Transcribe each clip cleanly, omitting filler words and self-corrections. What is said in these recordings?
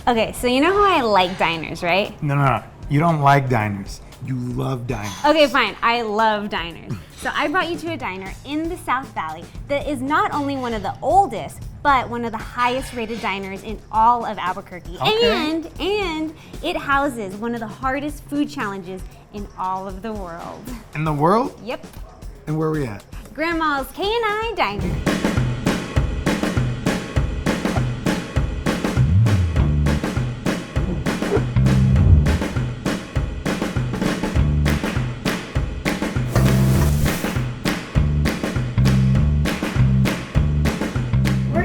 Okay, so you know how I like diners, right? No. You don't like diners. You love diners. Okay, fine. I love diners. So I brought you to a diner in the South Valley that is not only one of the oldest, but one of the highest rated diners in all of Albuquerque. Okay. And it houses one of the hardest food challenges in all of the world. In the world? Yep. And where are we at? Grandma's K&I Diner.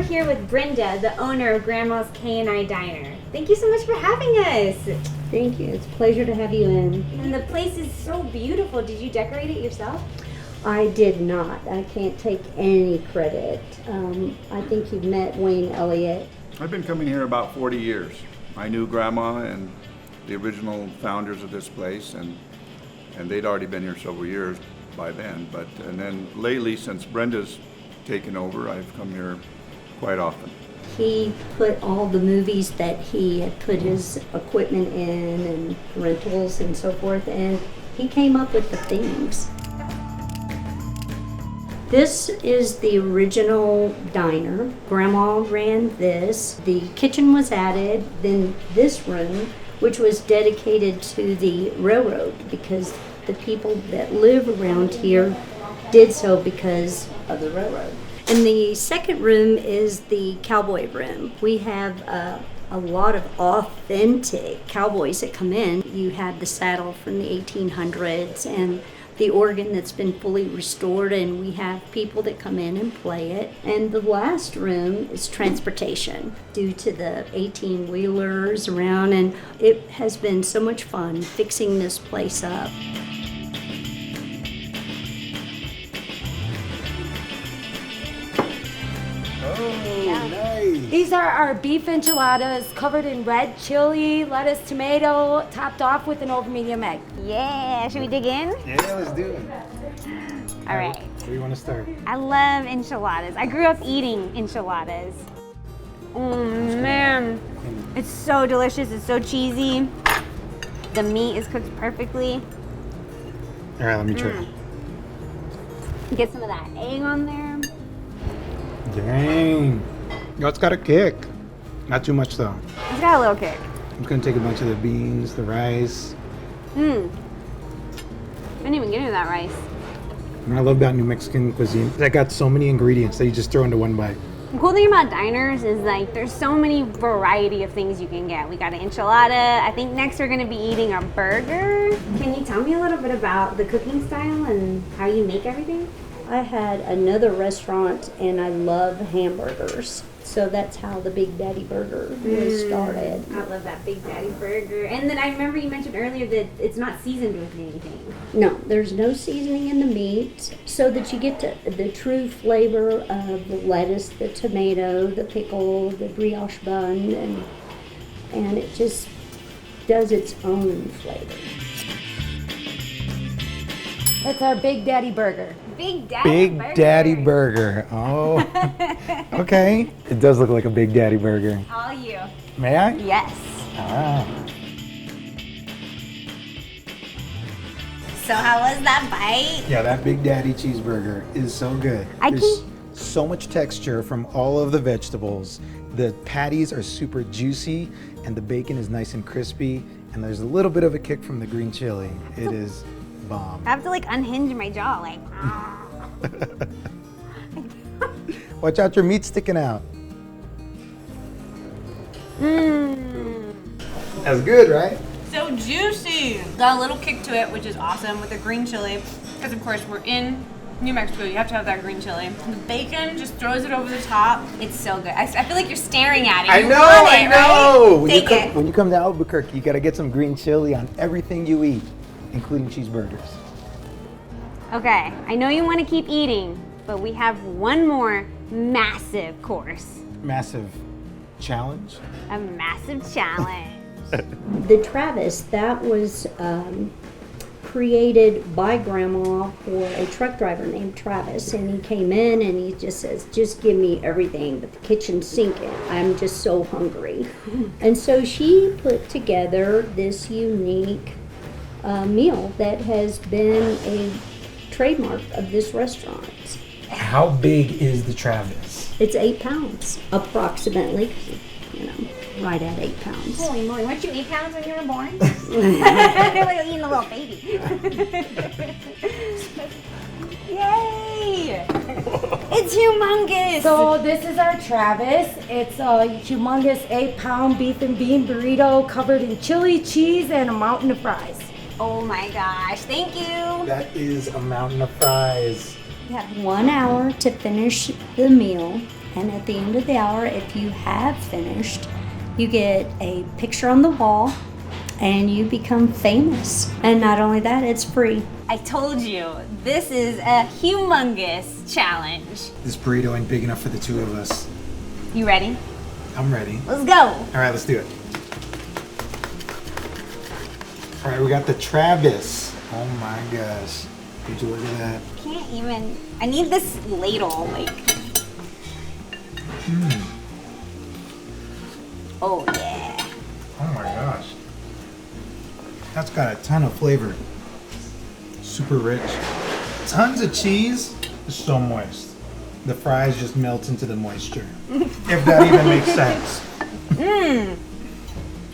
Here with Brenda, the owner of Grandma's K&I Diner. Thank you so much for having us. Thank you. It's a pleasure to have you in. And the place is so beautiful. Did you decorate it yourself? I did not. I can't take any credit. I think you've met Wayne Elliott. I've been coming here about 40 years. I knew Grandma and the original founders of this place, and they'd already been here several years by then. And then lately, since Brenda's taken over, I've come here quite often. He put all the movies that he had put his equipment in and rentals and so forth, and he came up with the themes. This is the original diner. Grandma ran this. The kitchen was added, then this room, which was dedicated to the railroad because the people that live around here did so because of the railroad. And the second room is the cowboy room. We have a lot of authentic cowboys that come in. You have the saddle from the 1800s and the organ that's been fully restored, and we have people that come in and play it. And the last room is transportation due to the 18-wheelers around, and it has been so much fun fixing this place up. These are our beef enchiladas covered in red chili, lettuce, tomato, topped off with an over medium egg. Yeah, should we dig in? Yeah, let's do it. All right. Where do you want to start? I love enchiladas. I grew up eating enchiladas. Oh man, it's so delicious. It's so cheesy. The meat is cooked perfectly. All right, let me try. Get some of that egg on there. Dang. Yo, it's got a kick. Not too much though. It's got a little kick. I'm just gonna take a bunch of the beans, the rice. I didn't even get into that rice. And I love about New Mexican cuisine. They got so many ingredients that you just throw into one bite. The cool thing about diners is like there's so many variety of things you can get. We got an enchilada. I think next we're gonna be eating a burger. Can you tell me a little bit about the cooking style and how you make everything? I had another restaurant and I love hamburgers. So that's how the Big Daddy Burger was started. I love that Big Daddy Burger. And then I remember you mentioned earlier that it's not seasoned with anything. No, there's no seasoning in the meat so that you get the true flavor of the lettuce, the tomato, the pickle, the brioche bun, and it just does its own flavor. That's our Big Daddy Burger. Big Daddy Big Burger. Daddy Burger. Oh. Okay. It does look like a Big Daddy Burger. All you. May I? Yes. Ah. So how was that bite? Yeah, that Big Daddy cheeseburger is so good. There's so much texture from all of the vegetables. The patties are super juicy and the bacon is nice and crispy, and there's a little bit of a kick from the green chili. It is bomb. I have to like unhinge my jaw like. Watch out, your meat's sticking out. That's good, right? So juicy. Got a little kick to it, which is awesome with the green chili. Because of course we're in New Mexico, you have to have that green chili. The bacon just throws it over the top. It's so good. I feel like you're staring at it. I You know, want I it, know. right? When you come to Albuquerque, you gotta get some green chili on everything you eat, including cheeseburgers. Okay, I know you want to keep eating, but we have one more massive course. Massive challenge. A massive challenge. The Travis, that was created by Grandma for a truck driver named Travis, and he came in and he just says, just give me everything, but the kitchen's sinking. I'm just so hungry. And so she put together this unique meal that has been a trademark of this restaurant. How big is the Travis? It's 8 pounds, approximately, you know, right at 8 pounds. Holy moly, weren't you 8 pounds when you were born? Like eating a little baby. Yay! It's humongous! So this is our Travis. It's a humongous 8-pound beef and bean burrito covered in chili, cheese, and a mountain of fries. Oh my gosh, thank you! That is a mountain of fries. You have 1 hour to finish the meal, and at the end of the hour, if you have finished, you get a picture on the wall and you become famous. And not only that, it's free. I told you, this is a humongous challenge. This burrito ain't big enough for the two of us. You ready? I'm ready. Let's go! All right, let's do it. All right, we got the Travis. Oh my gosh. Would you look at that? Can't even, I need this ladle, like. Oh yeah. Oh my gosh. That's got a ton of flavor. Super rich. Tons of cheese. It's so moist. The fries just melt into the moisture. If that even makes sense.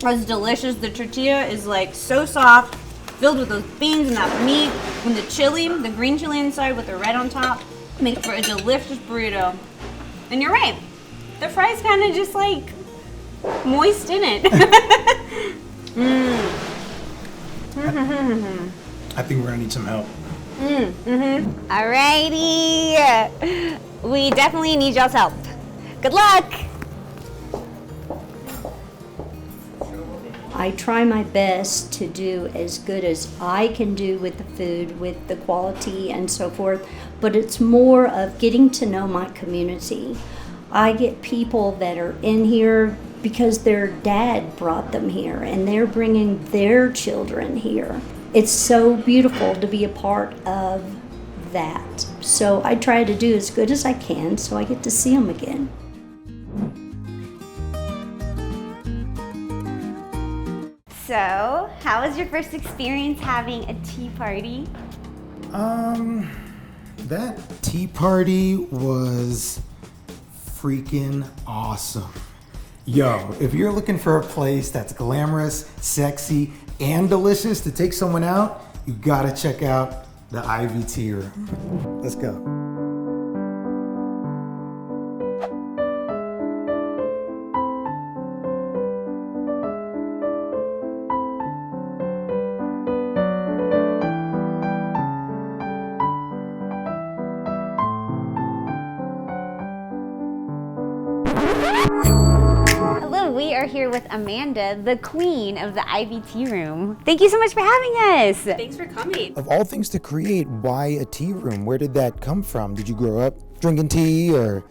It's delicious. The tortilla is like so soft, filled with those beans and that meat, and the chili, the green chili inside with the red on top, makes for a delicious burrito. And you're right, the fries kind of just like moist in it. I think we're gonna need some help. Alrighty, we definitely need y'all's help. Good luck. I try my best to do as good as I can do with the food, with the quality and so forth, but it's more of getting to know my community. I get people that are in here because their dad brought them here and they're bringing their children here. It's so beautiful to be a part of that. So I try to do as good as I can so I get to see them again. So, how was your first experience having a tea party? That tea party was freaking awesome. Yo, if you're looking for a place that's glamorous, sexy, and delicious to take someone out, you gotta check out the Ivy Tea Room. Let's go. Hello, we are here with Amanda, the queen of the Ivy Tea Room. Thank you so much for having us. Thanks for coming. Of all things to create, why a tea room? Where did that come from? Did you grow up drinking tea, or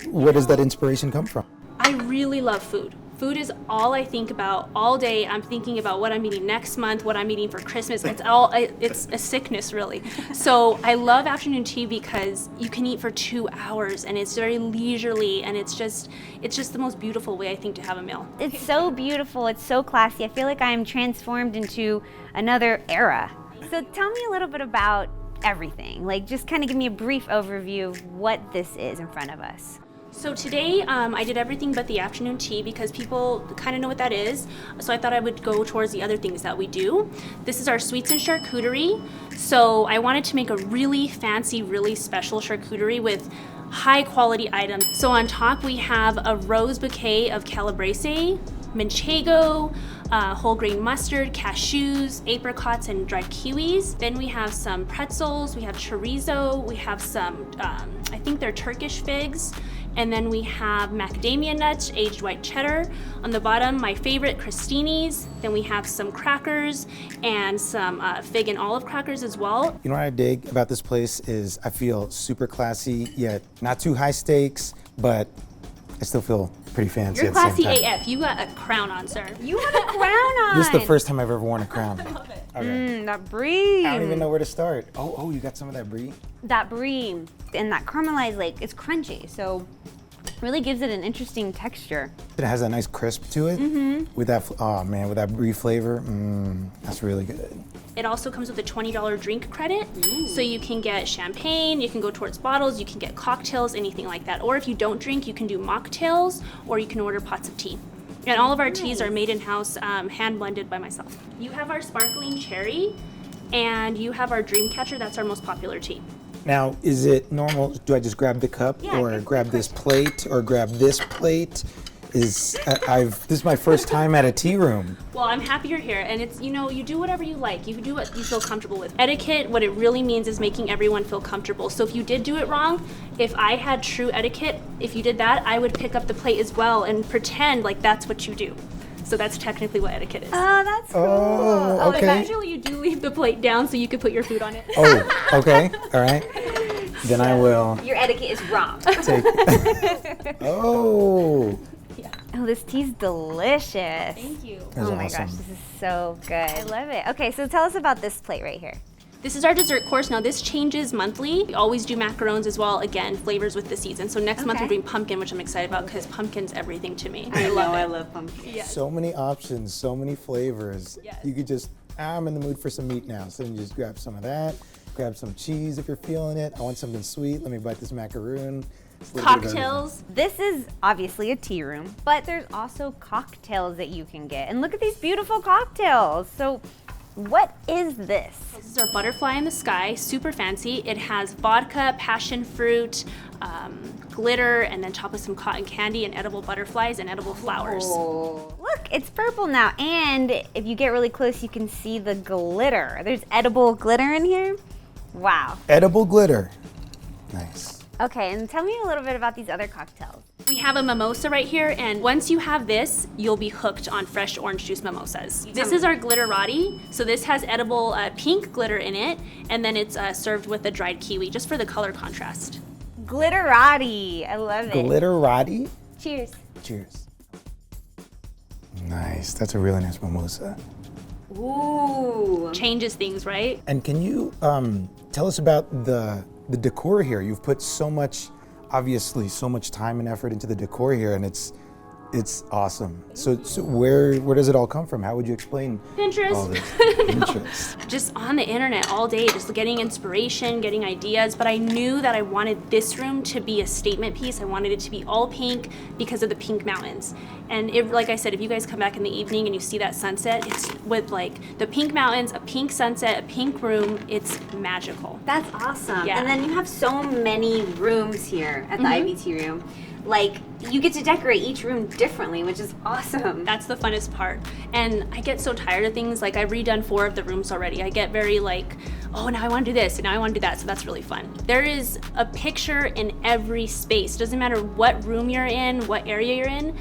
where does that inspiration come from? I really love food. Food is all I think about all day. I'm thinking about what I'm eating next month, what I'm eating for Christmas. It's a sickness, really. So I love afternoon tea because you can eat for 2 hours and it's very leisurely, and it's just the most beautiful way, I think, to have a meal. It's so beautiful, it's so classy. I feel like I am transformed into another era. So tell me a little bit about everything. Like, just kind of give me a brief overview of what this is in front of us. So today I did everything but the afternoon tea because people kind of know what that is. So I thought I would go towards the other things that we do. This is our sweets and charcuterie. So I wanted to make a really fancy, really special charcuterie with high quality items. So on top we have a rose bouquet of calabrese, manchego, whole grain mustard, cashews, apricots, and dried kiwis. Then we have some pretzels, we have chorizo, we have some, I think they're Turkish figs. And then we have macadamia nuts, aged white cheddar. On the bottom, my favorite, crostinis. Then we have some crackers and some fig and olive crackers as well. You know what I dig about this place is I feel super classy, yet not too high stakes, but I still feel pretty fancy You're at the same classy time. AF. You got a crown on, sir. You have a crown on. This is the first time I've ever worn a crown. I love it. Okay. That brie. I don't even know where to start. Oh, you got some of that brie? That brie and that caramelized, like, it's crunchy, so really gives it an interesting texture. It has a nice crisp to it. With that, with that brie flavor, that's really good. It also comes with a $20 drink credit, so you can get champagne, you can go towards bottles, you can get cocktails, anything like that. Or if you don't drink, you can do mocktails, or you can order pots of tea. And all of our teas are made in-house, hand blended by myself. You have our sparkling cherry, and you have our dream catcher. That's our most popular tea. Now, is it normal? Do I just grab the cup, Yeah, or good grab this plate, or grab this plate? This is my first time at a tea room. Well, I'm happy you're here, and it's, you do whatever you like. You can do what you feel comfortable with. Etiquette, what it really means is making everyone feel comfortable. So if you did do it wrong, if I had true etiquette, if you did that, I would pick up the plate as well and pretend like that's what you do. So that's technically what etiquette is. Oh, that's cool. Oh, Like okay. usually you do leave the plate down so you could put your food on it. Oh, okay. All right. Then I will Your etiquette is wrong. take. Oh. Oh, this tea's delicious. Thank you. That's Oh my awesome. gosh, this is so good. I love it. Okay, so tell us about this plate right here. This is our dessert course. Now this changes monthly. We always do macarons as well. Again, flavors with the season. So next month we're Okay. doing pumpkin, which I'm excited about because pumpkin's everything to me. I love pumpkin. Yes. So many options, so many flavors. Yes. You could just, I'm in the mood for some meat now. So then you just grab some of that, grab some cheese if you're feeling it. I want something sweet. Let me bite this macaroon. It's a little bit of everything. Cocktails. This is obviously a tea room, but there's also cocktails that you can get. And look at these beautiful cocktails. So what is this? This is our butterfly in the sky, super fancy. It has vodka, passion fruit, glitter, and then top with some cotton candy and edible butterflies and edible flowers. Oh, look, it's purple now. And if you get really close, you can see the glitter. There's edible glitter in here. Wow. Edible glitter. Nice. Okay, and tell me a little bit about these other cocktails. We have a mimosa right here, and once you have this, you'll be hooked on fresh orange juice mimosas. This is our glitterati. So this has edible pink glitter in it, and then it's served with a dried kiwi, just for the color contrast. Glitterati. I love it. Glitterati. Cheers. Cheers. Nice. That's a really nice mimosa. Ooh. Changes things, right? And can you tell us about the decor here? You've put so much, obviously, so much time and effort into the decor here, and it's awesome. So where does it all come from? How would you explain Pinterest. all this? Pinterest. Just on the internet all day, just getting inspiration, getting ideas. But I knew that I wanted this room to be a statement piece. I wanted it to be all pink because of the pink mountains. And like I said, if you guys come back in the evening and you see that sunset, it's with like the pink mountains, a pink sunset, a pink room. It's magical. That's awesome. Yeah. And then you have so many rooms here at the IBT room. Like, you get to decorate each room differently, which is awesome. That's the funnest part. And I get so tired of things. Like, I've redone 4 of the rooms already. I get very like, oh, now I want to do this, and now I want to do that. So that's really fun. There is a picture in every space. Doesn't matter what room you're in, what area you're in,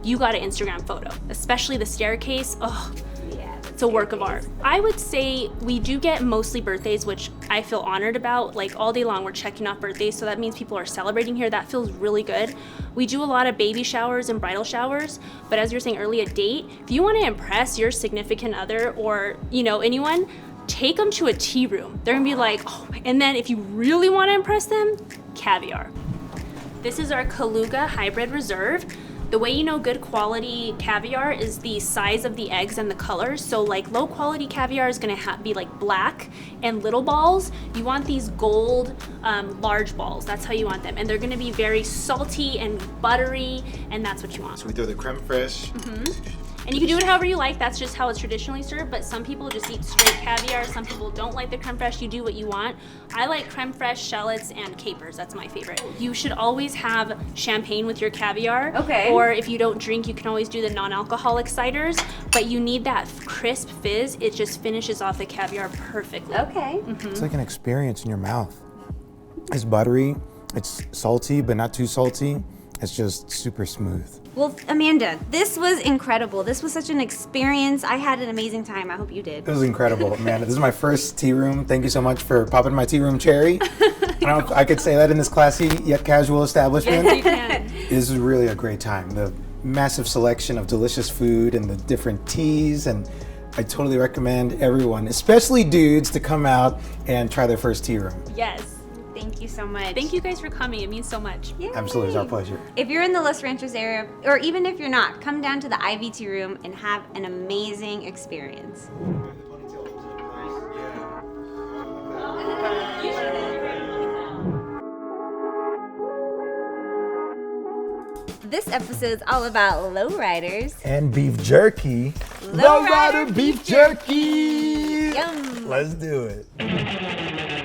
you got an Instagram photo. Especially the staircase. Oh, Yeah. it's a work of art. I would say we do get mostly birthdays, which I feel honored about. Like all day long, we're checking off birthdays, so that means people are celebrating here. That feels really good. We do a lot of baby showers and bridal showers, but as you were saying earlier, a date, if you want to impress your significant other or, anyone, take them to a tea room. They're gonna be like, oh my, and then if you really want to impress them, caviar. This is our Kaluga Hybrid Reserve. The way you know good quality caviar is the size of the eggs and the colors. So like low quality caviar is gonna be like black and little balls. You want these gold large balls. That's how you want them. And they're gonna be very salty and buttery, and that's what you want. So we throw the creme fraiche. And you can do it however you like. That's just how it's traditionally served. But some people just eat straight caviar. Some people don't like the creme fraiche. You do what you want. I like creme fraiche, shallots, and capers. That's my favorite. You should always have champagne with your caviar. Okay. Or if you don't drink, you can always do the non-alcoholic ciders. But you need that crisp fizz. It just finishes off the caviar perfectly. Okay. It's like an experience in your mouth. It's buttery, it's salty, but not too salty. It's just super smooth. Well, Amanda, this was incredible. This was such an experience. I had an amazing time. I hope you did. It was incredible, Amanda. This is my first tea room. Thank you so much for popping my tea room cherry. I don't know if I could say that in this classy yet casual establishment. Yes, you can. This is really a great time. The massive selection of delicious food and the different teas and I totally recommend everyone, especially dudes, to come out and try their first tea room. Yes. Thank you so much. Thank you guys for coming. It means so much. Yay. Absolutely, it's our pleasure. If you're in the Los Ranchos area, or even if you're not, come down to the IVT room and have an amazing experience. This episode is all about lowriders. And beef jerky. Lowrider beef jerky! Yum. Let's do it.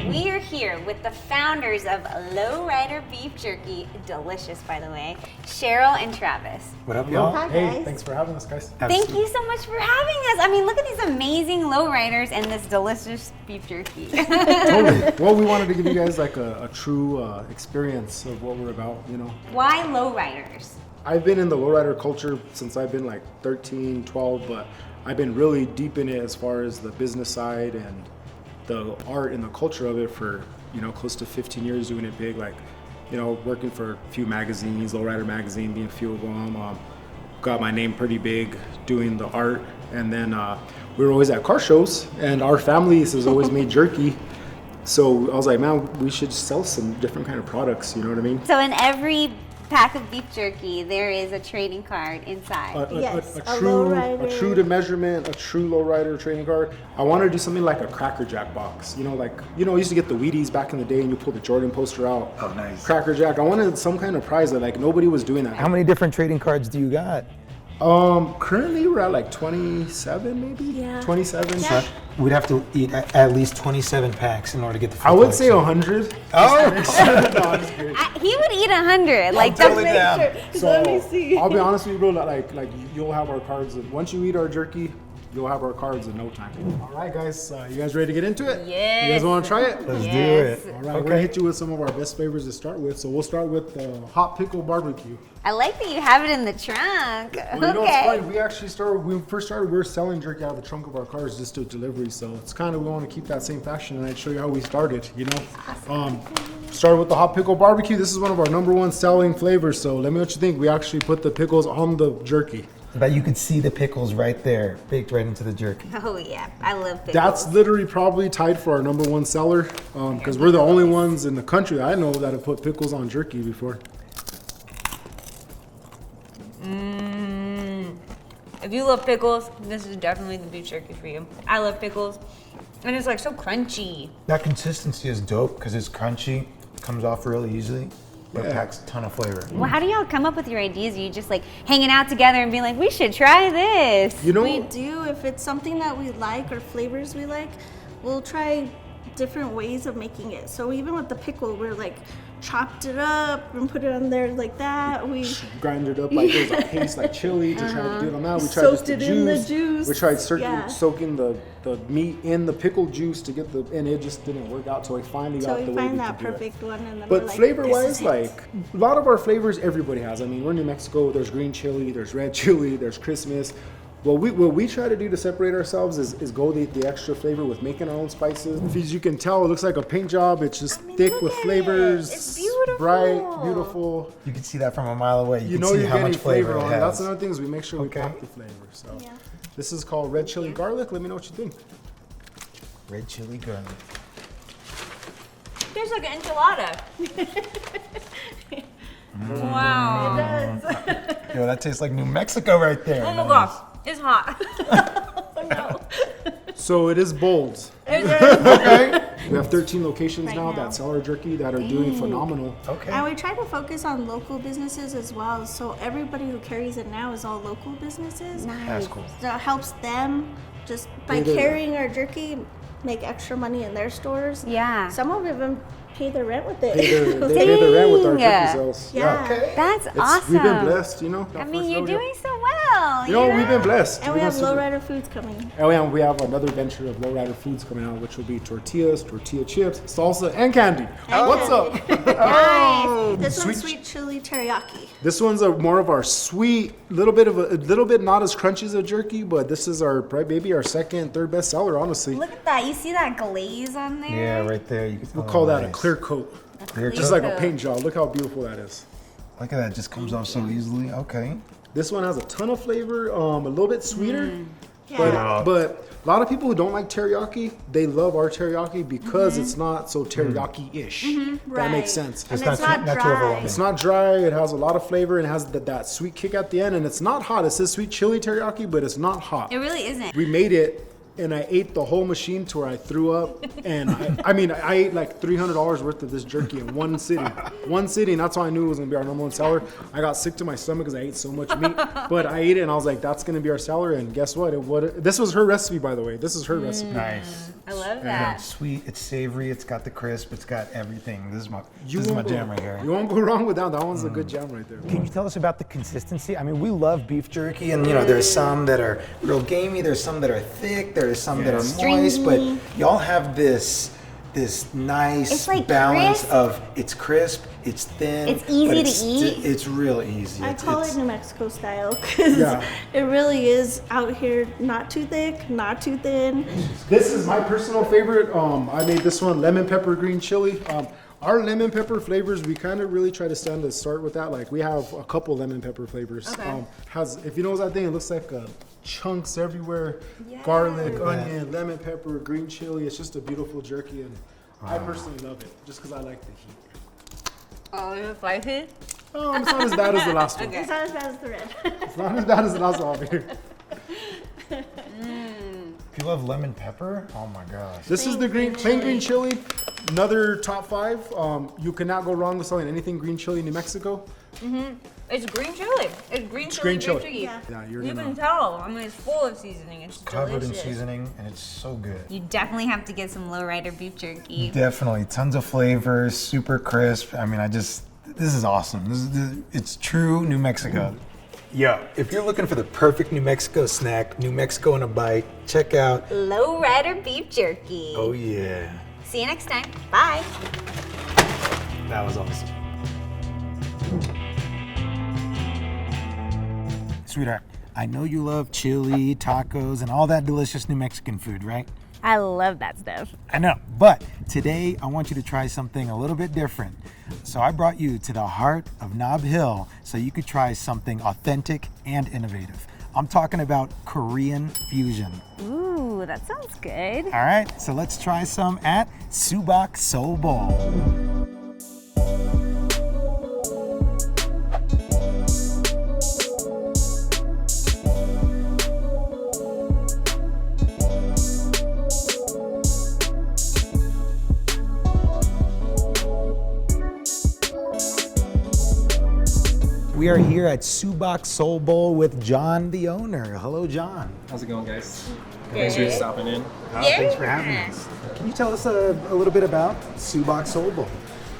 We are here with the founders of Lowrider Beef Jerky, delicious by the way, Cheryl and Travis. What up, y'all? Hi, Hey, guys. thanks for having us, guys. Thank you so much for having us. I mean, look at these amazing lowriders and this delicious beef jerky. Totally. Well, we wanted to give you guys like a true experience of what we're about, you know. Why lowriders? I've been in the lowrider culture since I've been like 13, 12, but I've been really deep in it as far as the business side and the art and the culture of it for, you know, close to 15 years doing it big, like, you know, working for a few magazines, Lowrider Magazine being a few of them. Got my name pretty big doing the art, and then we were always at car shows, and our family has always made jerky. So I was like, man, we should sell some different kind of products, you know what I mean? So in every pack of beef jerky, there is a trading card inside. Yes, a a true, lowrider. a true to measurement, a true lowrider trading card. I wanted to do something like a Cracker Jack box. You know, like, you know, I used to get the Wheaties back in the day, and you pull the Jordan poster out. Oh, nice. Cracker Jack. I wanted some kind of prize that like nobody was doing that. How many different trading cards do you got? Currently we're at like 27, maybe. Yeah. 27. Yeah. We'd have to eat at least 27 packs in order to get the full I would say collection. 100. Oh! No, I'm just kidding. He would eat 100. Like totally that's down. So I'll be honest with you, bro. Like you'll have our cards. Once you eat our jerky, you'll have our cards in no time. All right, guys. You guys ready to get into it? Yes. You guys want to try it? Let's Yes. do it. All right. We're gonna hit you with some of our best flavors to start with. So we'll start with hot pickle barbecue. I like that you have it in the trunk. Well, you know, it's Okay. funny. We first started, we were selling jerky out of the trunk of our cars just to delivery. So it's kind of, we want to keep that same fashion, and I'd show you how we started, you know. Started with the hot pickle barbecue. This is one of our #1 selling flavors. So let me know what you think. We actually put the pickles on the jerky. But you could see the pickles right there, baked right into the jerky. Oh yeah, I love pickles. That's literally probably tied for our #1 seller, because we're the only ones in the country that I know that have put pickles on jerky before. If you love pickles, this is definitely the beef jerky for you. I love pickles, and it's like so crunchy. That consistency is dope because it's crunchy, comes off really easily, but Yeah. packs a ton of flavor. Well, how do y'all come up with your ideas? Are you just like hanging out together and being like, we should try this? You know, We do. If it's something that we like or flavors we like, we'll try different ways of making it. So even with the pickle, we're like chopped it up and put it on there like that. We grind it up like it was a paste, like chili, to try to do it on that. We tried Soaked just it in the juice. We tried Yeah. soaking the meat in the pickle juice to get and it just didn't work out. So we finally so got we the way find we that could do it. perfect one, and then But we're like, flavor-wise, this is it. like a lot of our flavors, everybody has. I mean, we're in New Mexico. There's green chili, there's red chili, there's Christmas. What we try to do to separate ourselves is go the extra flavor with making our own spices. As you can tell, it looks like a paint job. It's just thick look with at it. flavors. It's beautiful. Bright, beautiful. You can see that from a mile away. You, You can know see you're how getting much flavor on it it. has. That's another thing is we make sure we Okay. pack the flavor. So Yeah. this is called red chili garlic. Let me know what you think. Red chili garlic. Tastes like an enchilada. Wow. Yo, that tastes like New Mexico right there. Oh my man. gosh, it's hot. So it is bold. Okay. We have 13 locations Right now now. that sell our jerky that are doing phenomenal. Okay. And we try to focus on local businesses as well. So everybody who carries it now is all local businesses. That's cool. So it helps them just by They do. carrying our jerky make extra money in their stores. Yeah. Some of them pay their rent with it. They pay their rent with our Dang. jerky sales. Yeah. Okay. That's awesome. We've been blessed, you know. I mean, you're doing so well. You know, we've been blessed. And we have lowrider foods coming. And we have another venture of lowrider foods coming out, which will be tortillas, tortilla chips, salsa, and candy. What's up? Nice. This one's sweet chili teriyaki. This one's a more of our sweet, a little bit not as crunchy as a jerky, but this is our probably maybe our second, third best seller, honestly. Look at that. You see that glaze on there? Yeah, right there. You can We'll call that a clear coat. Clear Just coat. like a paint job. Look how beautiful that is. Look at that, it just comes off so easily. Okay. This one has a ton of flavor, a little bit sweeter. Yeah. But a lot of people who don't like teriyaki, they love our teriyaki because it's not so teriyaki-ish. That makes sense. And it's not too dry. overwhelming. It's not dry. It has a lot of flavor and it has that sweet kick at the end. And it's not hot. It says sweet chili teriyaki, but it's not hot. It really isn't. We made it, and I ate the whole machine to where I threw up. And I ate like $300 worth of this jerky in one sitting. One sitting. That's how I knew it was gonna be our number one seller. I got sick to my stomach because I ate so much meat. But I ate it, and I was like, "That's gonna be our seller." And guess what? This was her recipe, by the way. This is her recipe. Nice. I love And that. it's sweet, it's savory, it's got the crisp, it's got everything. This is my jam right here. You won't go wrong with that. That one's a good jam right there. Can you tell us about the consistency? I mean, we love beef jerky, and there's some that are real gamey, there's some that are thick, there's some that are moist, but y'all have this nice It's like balance crisp. of it's crisp, it's thin, It's easy but to eat. It's real easy. I It's- call it's- it New Mexico style because Yeah. it really is out here, not too thick, not too thin. This is my personal favorite. I made this one lemon pepper green chili. Our lemon pepper flavors, we kind of really try to start with that. Like we have a couple lemon pepper flavors. Okay. If you know what that thing, it looks like chunks everywhere. Garlic, onion, lemon pepper, green chili. It's just a beautiful jerky, and I personally love it just because I like the heat. Oh, is it spicy? It's not as bad as the last one. It's not as bad as the red. It's not as bad as the last one over here. If you love lemon pepper, oh my gosh. This is the plain green chili. Another top 5. You cannot go wrong with selling anything green chili in New Mexico. It's green chili. It's green chili. green chili. Jerky. Yeah. Yeah, you're You gonna. can tell. I mean, it's full of seasoning. It's Covered in delicious. seasoning, and it's so good. You definitely have to get some lowrider beef jerky. Definitely, tons of flavor, super crisp. I mean, this is awesome. It's true New Mexico. Yeah, if you're looking for the perfect New Mexico snack, New Mexico in a bite, check out. Lowrider beef jerky. Oh yeah, See you next time. Bye. that was awesome. Sweetheart, I know you love chili, tacos, and all that delicious New Mexican food, right? I love that stuff. I know, but today I want you to try something a little bit different. So I brought you to the heart of Nob Hill so you could try something authentic and innovative. I'm talking about Korean fusion. Ooh, that sounds good. All right, so let's try some at Subasoo Bowl. We are here at Subasoo Bowl with John, the owner. Hello, John. How's it going, guys? Thanks for stopping in. Thanks for having us. Can you tell us a little bit about Subasoo Bowl?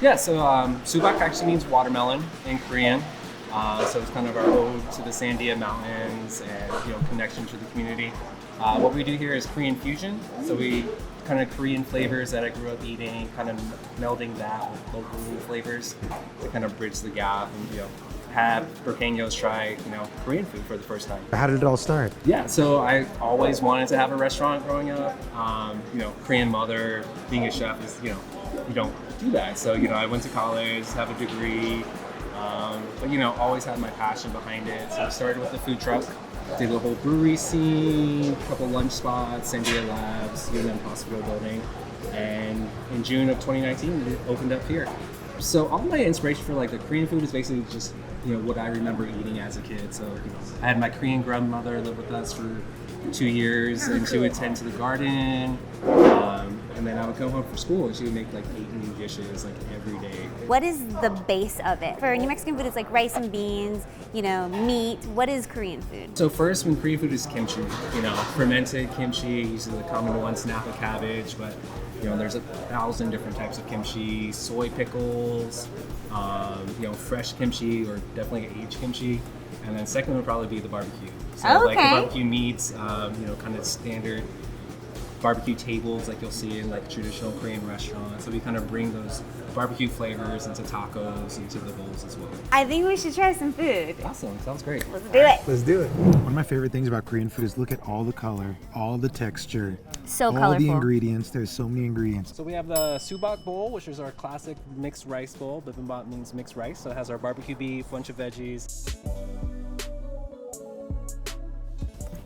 Yeah, so subak actually means watermelon in Korean. So it's kind of our ode to the Sandia Mountains and connection to the community. What we do here is Korean fusion. So we kind of Korean flavors that I grew up eating, kind of melding that with local flavors to kind of bridge the gap and have Burkeños try Korean food for the first time. How did it all start? Yeah, so I always wanted to have a restaurant growing up. Korean mother, being a chef is, you don't do that. So, I went to college, have a degree, but, always had my passion behind it. So I started with the food truck, did the whole brewery scene, a couple lunch spots, Sandia Labs, UNM Hospital building. And in June of 2019, it opened up here. So all my inspiration for the Korean food is basically just what I remember eating as a kid. So I had my Korean grandmother live with us for 2 years, and she would tend to the garden. And then I would come home from school, and she would make 8 new dishes every day. What is the base of it? For New Mexican food, it's like rice and beans, meat. What is Korean food? So first, when Korean food is kimchi, fermented kimchi, usually the common one, snapper cabbage, but there's 1,000 different types of kimchi, soy pickles, fresh kimchi or definitely aged kimchi. And then second would probably be the barbecue. So the barbecue meats, kind of standard barbecue tables like you'll see in traditional Korean restaurants. So we kind of bring those barbecue flavors into tacos, into the bowls as well. I think we should try some food. Awesome, sounds great. Let's do it. Let's do it. One of my favorite things about Korean food is look at all the color, all the texture, So all colorful. the ingredients. There's so many ingredients. So we have the subak bowl, which is our classic mixed rice bowl. Bibimbap means mixed rice, so it has our barbecue beef, bunch of veggies.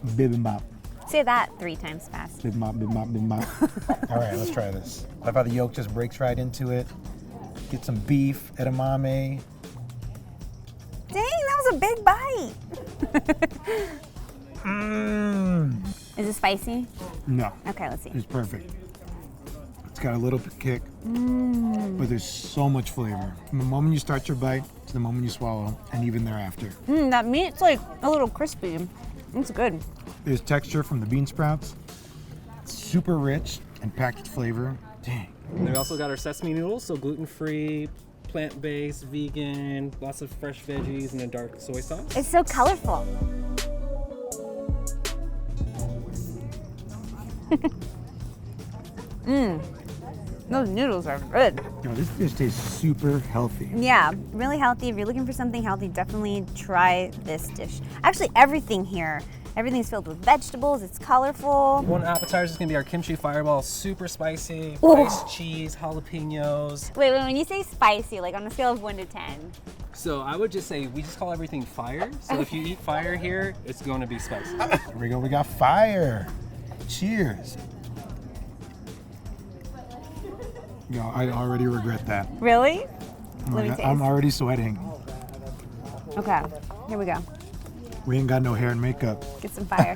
Bibimbap. Say that 3 times fast. Bibimbap, bibimbap, bibimbap. All right, let's try this. I love how the yolk just breaks right into it. Get some beef, edamame. Dang, that was a big bite. Mmm. Is it spicy? No. Okay, let's see. It's perfect. It's got a little kick, but there's so much flavor. From the moment you start your bite to the moment you swallow, and even thereafter. That meat's like a little crispy. It's good. There's texture from the bean sprouts. Super rich and packed with flavor. Dang. And then we also got our sesame noodles, so gluten-free, plant-based, vegan, lots of fresh veggies, and a dark soy sauce. It's so colorful. Those noodles are good. Yo, this dish tastes super healthy. Yeah, really healthy. If you're looking for something healthy, definitely try this dish. Actually, everything here. Everything's filled with vegetables. It's colorful. One appetizer is gonna be our kimchi fireball, super spicy, Ooh. rice, cheese, jalapenos. Wait, when you say spicy, like on a scale of 1 to 10. So I would just say we just call everything fire. So if you eat fire here, it's going to be spicy. Here we go, we got fire. Cheers. Yo, I already regret that. Really? Oh my Let me God, taste. I'm already sweating. Okay, here we go. We ain't got no hair and makeup. Get some fire.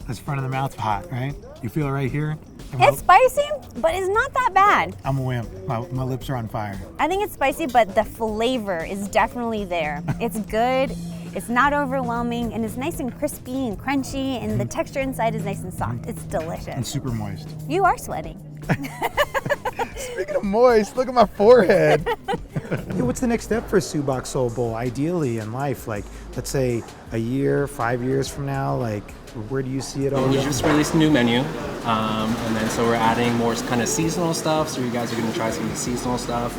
This front of the mouth hot, right? You feel it right here? Am I- It's spicy, but it's not that bad. I'm a wimp. My lips are on fire. I think it's spicy, but the flavor is definitely there. It's good. It's not overwhelming, and it's nice and crispy and crunchy, and the texture inside is nice and soft. It's And delicious. super moist. You are sweating. Speaking of moist, look at my forehead. Hey, what's the next step for Subak Soul Bowl, ideally in life? Like, let's say a year, 5 years from now, like, where do you see it all We going? just released a new menu, and then so we're adding more kind of seasonal stuff. So you guys are going to try some of the seasonal stuff.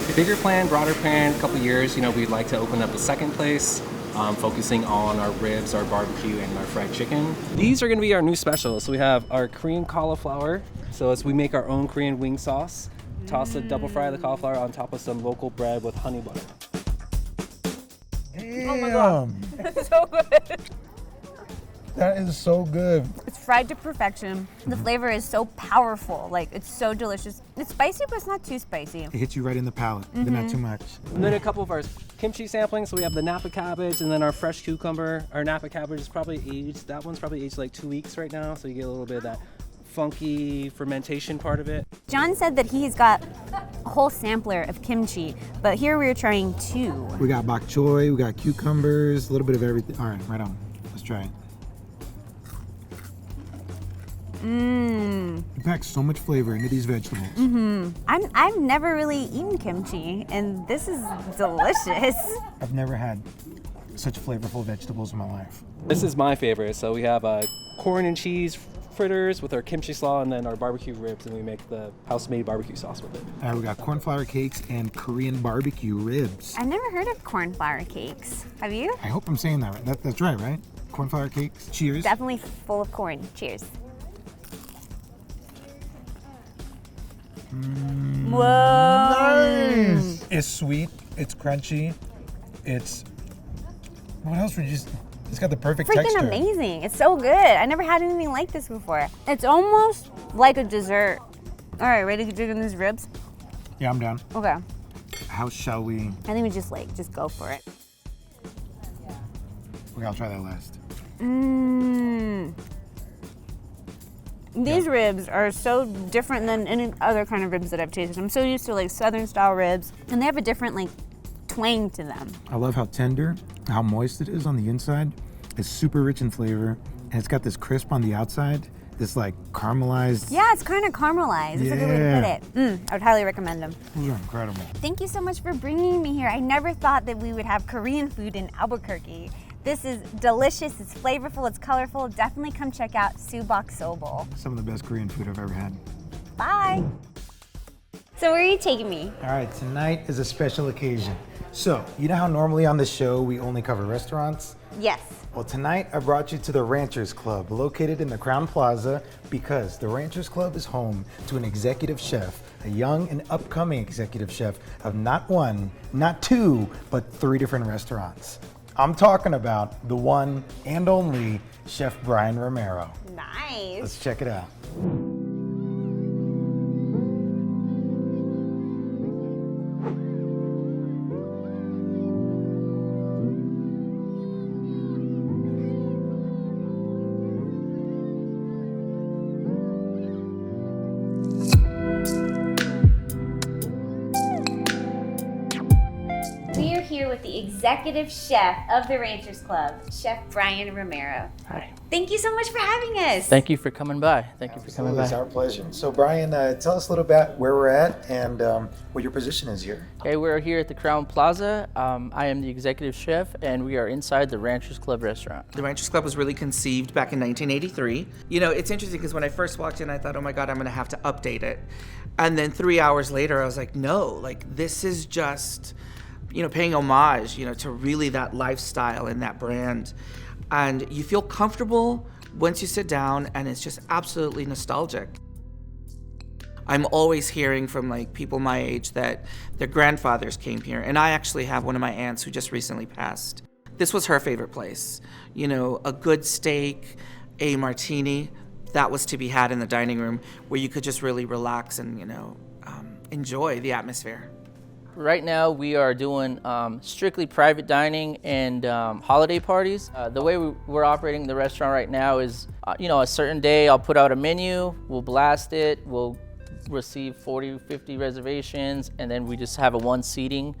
The bigger plan, broader plan, a couple of years, we'd like to open up a second place, focusing on our ribs, our barbecue, and our fried chicken. These are going to be our new specials. So we have our Korean cauliflower. So we make our own Korean wing sauce. Toss it, double fry the cauliflower on top of some local bread with honey butter. Damn. Oh my God. It's so good. That is so good. It's fried to perfection. The flavor is so powerful. Like, it's so delicious. It's spicy, but it's not too spicy. It hits you right in the palate, but not too much. And then a couple of our kimchi samplings. So we have the Napa cabbage and then our fresh cucumber. Our Napa cabbage is probably aged. That one's probably aged like 2 weeks right now. So you get a little bit of that funky fermentation part of it. John said that he's got a whole sampler of kimchi, but here we're trying 2. We got bok choy, we got cucumbers, a little bit of everything. All right, right on. Let's try it. You pack so much flavor into these vegetables. I've never really eaten kimchi, and this is delicious. I've never had such flavorful vegetables in my life. This is my favorite. So we have corn and cheese fritters with our kimchi slaw and then our barbecue ribs, and we make the house-made barbecue sauce with it. All right, we got cornflower cakes and Korean barbecue ribs. I've never heard of cornflower cakes. Have you? I hope I'm saying that right. That's right, right? Cornflower cakes. Cheers. Definitely full of corn. Cheers. Whoa. Nice. It's sweet. It's crunchy. It's. What else would you? It's got the perfect Freaking texture. amazing. It's so good. I never had anything like this before. It's almost like a dessert. All right, ready to dig in these ribs? Yeah, I'm down. Okay. How shall we? I think we just go for it. Okay, I'll try that last. These ribs are so different than any other kind of ribs that I've tasted. I'm so used to like Southern style ribs, and they have a different like twang to them. I love how tender, how moist it is on the inside. It's super rich in flavor, and it's got this crisp on the outside. This like caramelized. Yeah, it's kind of caramelized. It's a good way to put it. I would highly recommend them. Those are incredible. Thank you so much for bringing me here. I never thought that we would have Korean food in Albuquerque. This is delicious, it's flavorful, it's colorful. Definitely come check out Subasoo Bowl. Some of the best Korean food I've ever had. Bye. So where are you taking me? All right, tonight is a special occasion. So, you know how normally on the show we only cover restaurants? Yes. Well, tonight I brought you to the Ranchers Club, located in the Crown Plaza, because the Ranchers Club is home to an executive chef, a young and upcoming executive chef of not one, not two, but 3 different restaurants. I'm talking about the one and only Chef Brian Romero. Nice. Let's check it out. We are here with the executive chef of the Ranchers Club, Chef Brian Romero. Hi. Thank you so much for having us. Thank you for coming by. Thank you for coming by. It's our pleasure. So Brian, tell us a little about where we're at and what your position is here. Okay, we're here at the Crown Plaza. I am the executive chef, and we are inside the Ranchers Club restaurant. The Ranchers Club was really conceived back in 1983. You know, it's interesting because when I first walked in, I thought, oh my God, I'm going to have to update it. And then 3 hours later, I was like, no, like this is just, you know, paying homage, you know, to really that lifestyle and that brand. And you feel comfortable once you sit down, and it's just absolutely nostalgic. I'm always hearing from like people my age that their grandfathers came here, and I actually have one of my aunts who just recently passed. This was her favorite place. You know, a good steak, a martini, that was to be had in the dining room where you could just really relax and, you know, enjoy the atmosphere. Right now, we are doing strictly private dining and holiday parties. The way we're operating the restaurant right now is, you know, a certain day I'll put out a menu, we'll blast it, we'll receive 40, 50 reservations, and then we just have a 1 seating,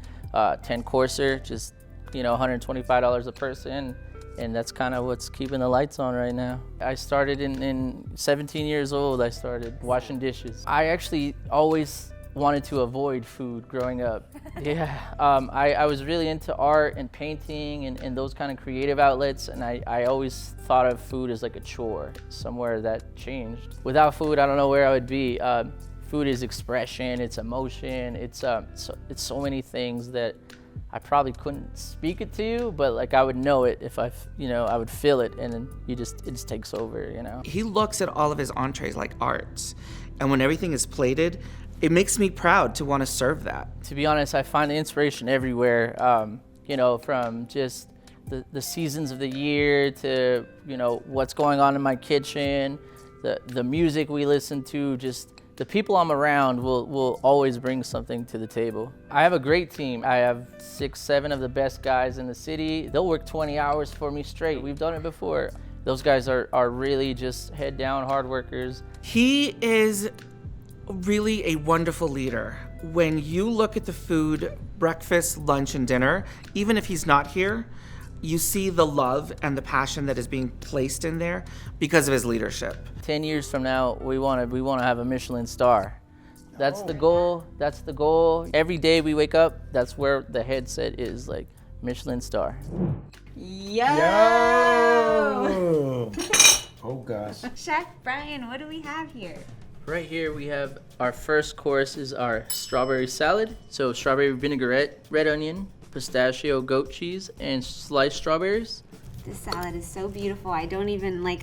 10 courser, just, you know, $125 a person. And that's kind of what's keeping the lights on right now. I started in 17 years old, I started washing dishes. I actually always wanted to avoid food growing up. Yeah, I was really into art and painting and those kind of creative outlets, and I always thought of food as like a chore. Somewhere that changed. Without food, I don't know where I would be. Food is expression, it's emotion, it's so many things that I probably couldn't speak it to you, but like I would know it if I would feel it, and then it just takes over, you know. He looks at all of his entrees like art, and when everything is plated, it makes me proud to want to serve that. To be honest, I find the inspiration everywhere, you know, from just the seasons of the year to, you know, what's going on in my kitchen, the music we listen to, just the people I'm around will always bring something to the table. I have a great team. I have 6, 7 of the best guys in the city. They'll work 20 hours for me straight. We've done it before. Those guys are really just head down hard workers. He is really a wonderful leader. When you look at the food, breakfast, lunch, and dinner, even if he's not here, you see the love and the passion that is being placed in there because of his leadership. 10 years from now, we want to have a Michelin star. That's the goal. That's the goal. Every day we wake up, that's where the headset is, like Michelin star. Yo! Oh gosh. Chef Brian, what do we have here? Right here we have our first course is our strawberry salad. So strawberry vinaigrette, red onion, pistachio goat cheese, and sliced strawberries. This salad is so beautiful. I don't even like.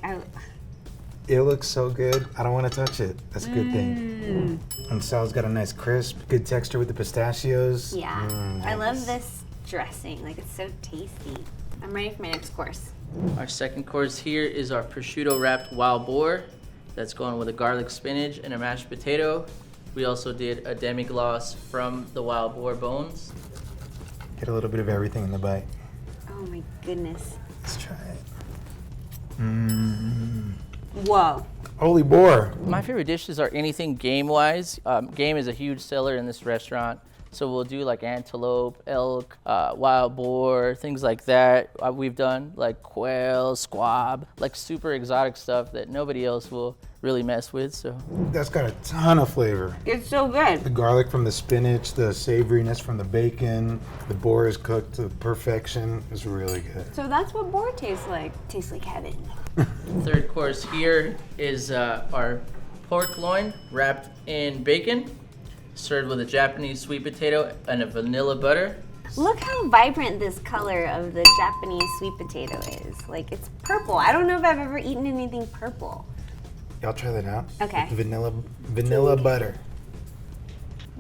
It looks so good. I don't want to touch it. That's a good thing. And salad's got a nice crisp, good texture with the pistachios. Yeah, Nice. I love this dressing. Like, it's so tasty. I'm ready for my next course. Our second course here is our prosciutto wrapped wild boar. That's going with a garlic spinach and a mashed potato. We also did a demi-glace from the wild boar bones. Get a little bit of everything in the bite. Oh my goodness. Let's try it. Whoa. Holy boar. My favorite dishes are anything game-wise. Game is a huge seller in this restaurant. So we'll do like antelope, elk, wild boar, things like that. We've done like quail, squab, like super exotic stuff that nobody else will really mess with. So That's got a ton of flavor. It's so good. The garlic from the spinach, the savoriness from the bacon, the boar is cooked to perfection. It's really good. So that's what boar tastes like. Tastes like heaven. third course here is our pork loin wrapped in bacon, served with a Japanese sweet potato and a vanilla butter. Look how vibrant this color of the Japanese sweet potato is. Like, it's purple. I don't know if I've ever eaten anything purple. Y'all try that out. Okay. Vanilla butter.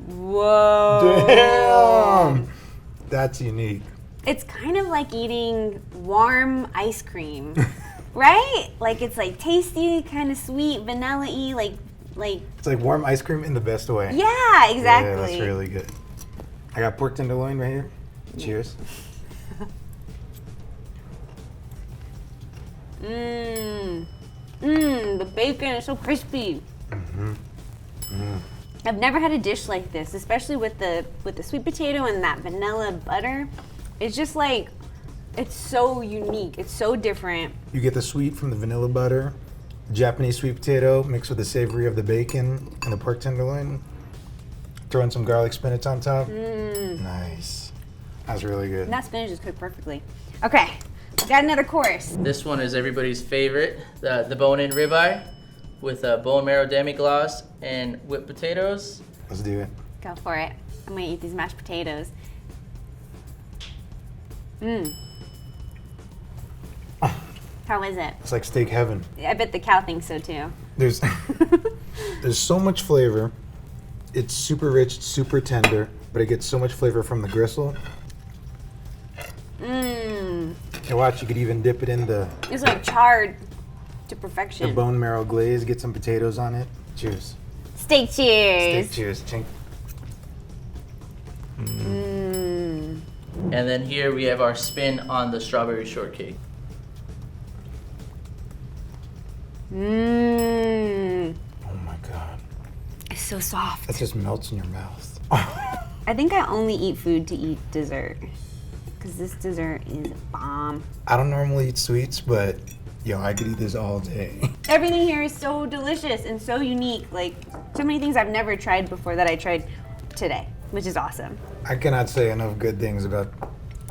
Whoa. Damn! That's unique. It's kind of like eating warm ice cream, right? Like, it's like tasty, kind of sweet, vanilla-y, like. It's like warm ice cream in the best way. Yeah, exactly. Yeah, that's really good. I got pork tenderloin right here. Cheers. The bacon is so crispy. I've never had a dish like this, especially with the sweet potato and that vanilla butter. It's just like, it's so unique. It's so different. You get the sweet from the vanilla butter, Japanese sweet potato mixed with the savory of the bacon and the pork tenderloin. Throw in some garlic spinach on top. Nice. That's really good. And that spinach is cooked perfectly. Okay, we got another course. This one is everybody's favorite, the bone-in ribeye with a bone marrow demi-glace and whipped potatoes. Let's do it. Go for it. I'm gonna eat these mashed potatoes. How is it? It's like steak heaven. I bet the cow thinks so too. There's so much flavor. It's super rich, super tender, but it gets so much flavor from the gristle. And watch, you could even dip it in the It's like charred to perfection. bone marrow glaze, get some potatoes on it. Cheers. Steak cheers. Steak cheers. Chink. And then here we have our spin on the strawberry shortcake. Oh my God. It's so soft. That just melts in your mouth. I think I only eat food to eat dessert. Because this dessert is bomb. I don't normally eat sweets, but yo, I could eat this all day. Everything here is so delicious and so unique. Like, so many things I've never tried before that I tried today, which is awesome. I cannot say enough good things about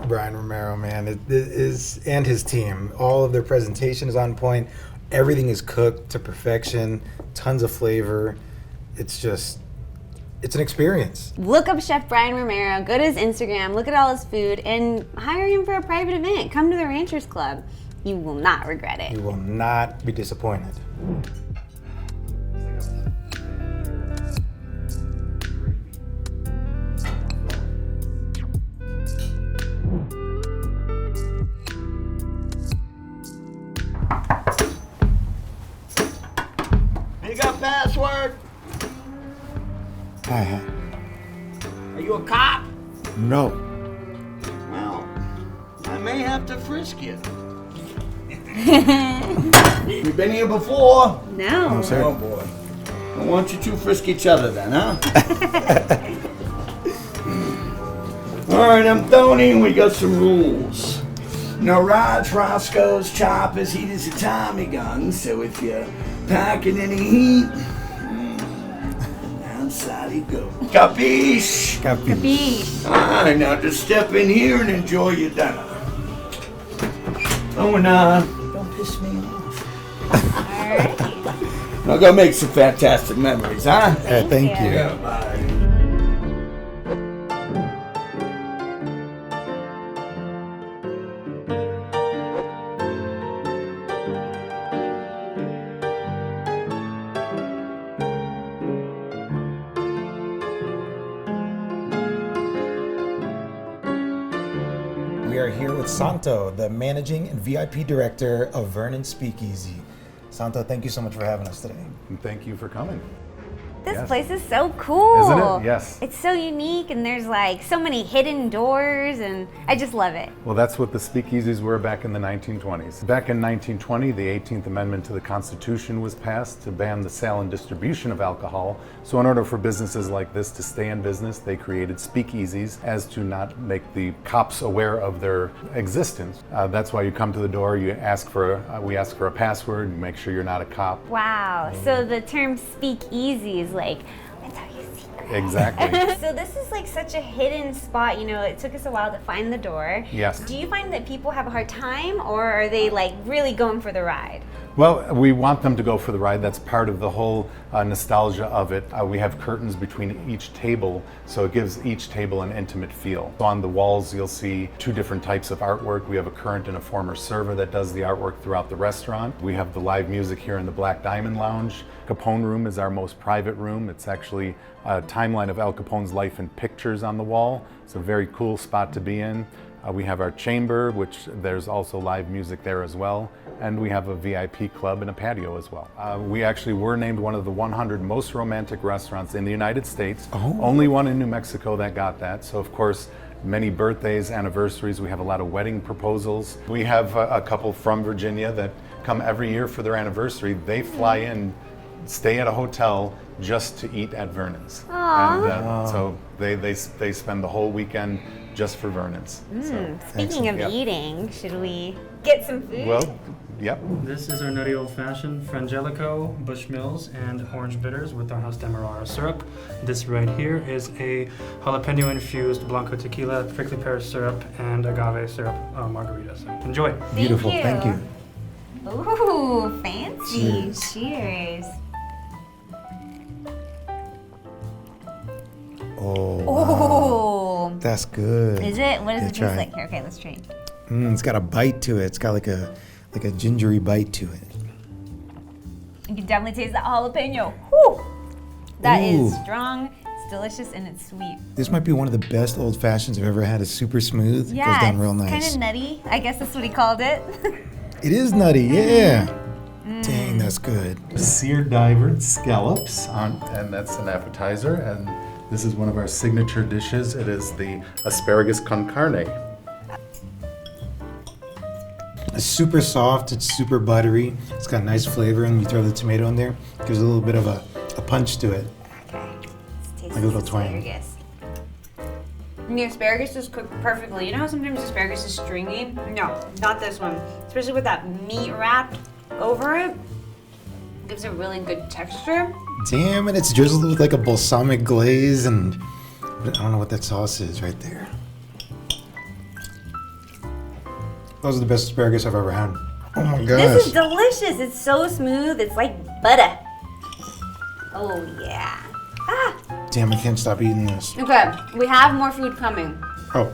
Brian Romero, man. It is, and his team. All of their presentation is on point. Everything is cooked to perfection. Tons of flavor. It's just, it's an experience. Look up Chef Brian Romero, go to his Instagram, look at all his food, and hire him for a private event. Come to the Ranchers Club. You will not regret it. You will not be disappointed. You got password? Hi. Are you a cop? No. Well, I may have to frisk you. You been here before? No. No, sir. Oh boy. Well, why don't you two frisk each other then, huh? All right, I'm Tony, and we got some rules. No rods, Roscoe's, choppers, heaters, and Tommy guns. So if you're packing any heat, outside you go. Capiche? Capiche. All right, now just step in here and enjoy your dinner. Oh, and don't piss me off. All right. I'll go make some fantastic memories, huh? Thank you. Yeah, bye. We are here with Santo, the managing and VIP director of Vernon Speakeasy. Santo, thank you so much for having us today. And thank you for coming. This place is so cool. Isn't it? Yes. It's so unique, and there's like so many hidden doors, and I just love it. Well, that's what the speakeasies were back in the 1920s. Back in 1920, the 18th Amendment to the Constitution was passed to ban the sale and distribution of alcohol. So in order for businesses like this to stay in business, they created speakeasies as to not make the cops aware of their existence. That's why you come to the door, we ask for a password, you make sure you're not a cop. Wow. So the term speakeasy is like, let's tell you a secret. Exactly. So this is like such a hidden spot, it took us a while to find the door. Yes. Do you find that people have a hard time, or are they like really going for the ride? Well, we want them to go for the ride. That's part of the whole nostalgia of it. We have curtains between each table, so it gives each table an intimate feel. On the walls, you'll see 2 different types of artwork. We have a current and a former server that does the artwork throughout the restaurant. We have the live music here in the Black Diamond Lounge. Capone Room is our most private room. It's actually a timeline of Al Capone's life in pictures on the wall. It's a very cool spot to be in. We have our chamber, which there's also live music there as well. And we have a VIP club and a patio as well. We actually were named one of the 100 most romantic restaurants in the United States. Oh. Only one in New Mexico that got that. So of course, many birthdays, anniversaries, we have a lot of wedding proposals. We have a couple from Virginia that come every year for their anniversary. They fly in, stay at a hotel just to eat at Vernon's. Aww. And so they spend the whole weekend just for Vernon's. Speaking of eating, should we get some food? Well, yep. This is our nutty old-fashioned Frangelico, Bushmills, and orange bitters with our house demerara syrup. This right here is a jalapeno-infused Blanco tequila, prickly pear syrup, and agave syrup margarita. So enjoy. Beautiful, thank you. Ooh, fancy. Cheers. Cheers. Oh, wow. That's good. Is it? What does it try taste like? Here, okay, let's try. It's got a bite to it. It's got like a gingery bite to it. You can definitely taste that jalapeno. Whew. That is Ooh. strong, it's delicious, and it's sweet. This might be one of the best old fashions I've ever had. It's super smooth. Yeah, Goes down real nice. kind of nutty. I guess that's what he called it. It is nutty, yeah. Dang, that's good. Seared divered scallops, and that's an appetizer. And this is one of our signature dishes. It is the asparagus con carne. It's super soft, it's super buttery. It's got a nice flavor, and you throw the tomato in there, gives a little bit of a punch to it. Okay, let's taste Like a little this twang. asparagus. And the asparagus is cooked perfectly. You know how sometimes asparagus is stringy? No, not this one. Especially with that meat wrapped over it. Gives a really good texture. Damn, and it's drizzled with like a balsamic glaze, and I don't know what that sauce is right there. Those are the best asparagus I've ever had. Oh my gosh. This is delicious. It's so smooth. It's like butter. Oh yeah. Damn, I can't stop eating this. Okay, we have more food coming. Oh.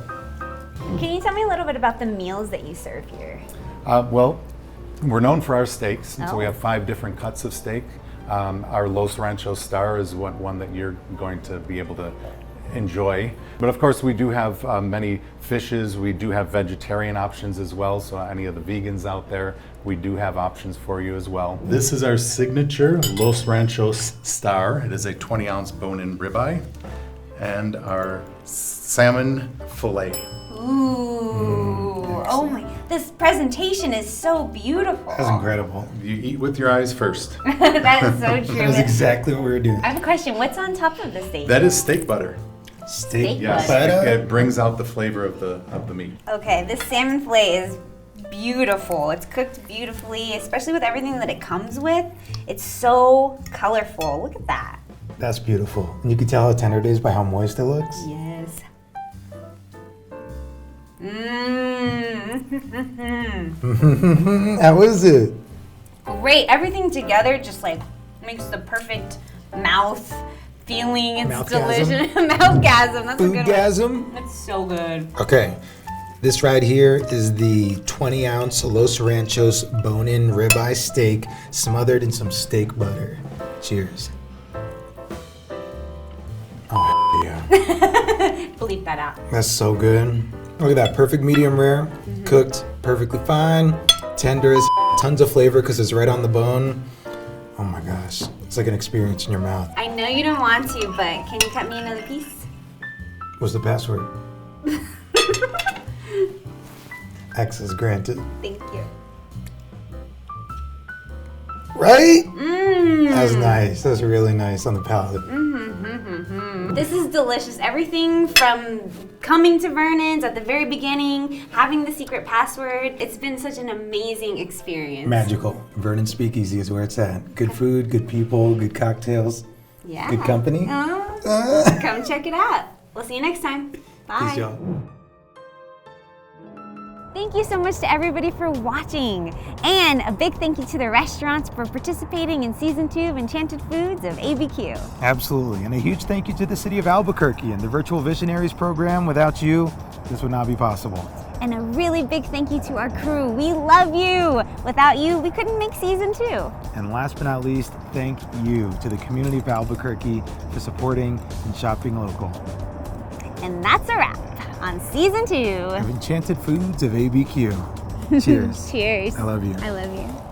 Can you tell me a little bit about the meals that you serve here? Well, we're known for our steaks, and so we Oh. have 5 different cuts of steak. Our Los Ranchos Star is one that you're going to be able to enjoy. But of course, we do have many fishes. We do have vegetarian options as well, so any of the vegans out there, we do have options for you as well. This is our signature Los Ranchos Star. It is a 20-ounce bone-in ribeye, and our salmon fillet. Ooh, oh my, this presentation is so beautiful. That's incredible. You eat with your eyes first. That is so true. That's exactly what we were doing. I have a question. What's on top of the steak? That is steak butter. Steak Yes, butter? it brings out the flavor of the meat. Okay, this salmon fillet is beautiful. It's cooked beautifully, especially with everything that it comes with. It's so colorful. Look at that. That's beautiful. And you can tell how tender it is by how moist it looks. Yes. How is it? Great. Everything together just like makes the perfect mouth feeling. It's Mouthgasm? delicious. Mouthgasm. That's a good Foodgasm? one. That's so good. Okay, this right here is the 20-ounce Los Ranchos bone-in ribeye steak smothered in some steak butter. Cheers. Oh, yeah. Bleep that out. That's so good. Look at that, perfect medium rare, cooked perfectly fine, tender as tons of flavor because it's right on the bone. Oh my gosh, It's like an experience in your mouth. I know you don't want to, but can you cut me another piece? What's the password? Access granted. Thank you. Right? Mmm. That was nice. That was really nice on the palate. This is delicious. Everything from coming to Vernon's at the very beginning, having the secret password. It's been such an amazing experience. Magical. Vernon Speakeasy is where it's at. Good food, good people, good cocktails. Yeah. Good company. Come check it out. We'll see you next time. Bye. Peace, y'all. Thank you so much to everybody for watching. And a big thank you to the restaurants for participating in Season 2 of Enchanted Foods of ABQ. Absolutely. And a huge thank you to the City of Albuquerque and the Virtual Visionaries program. Without you, this would not be possible. And a really big thank you to our crew. We love you. Without you, we couldn't make Season 2. And last but not least, thank you to the community of Albuquerque for supporting and shopping local. And that's a wrap on Season 2 of Enchanted Foods of ABQ. Cheers. Cheers. I love you. I love you.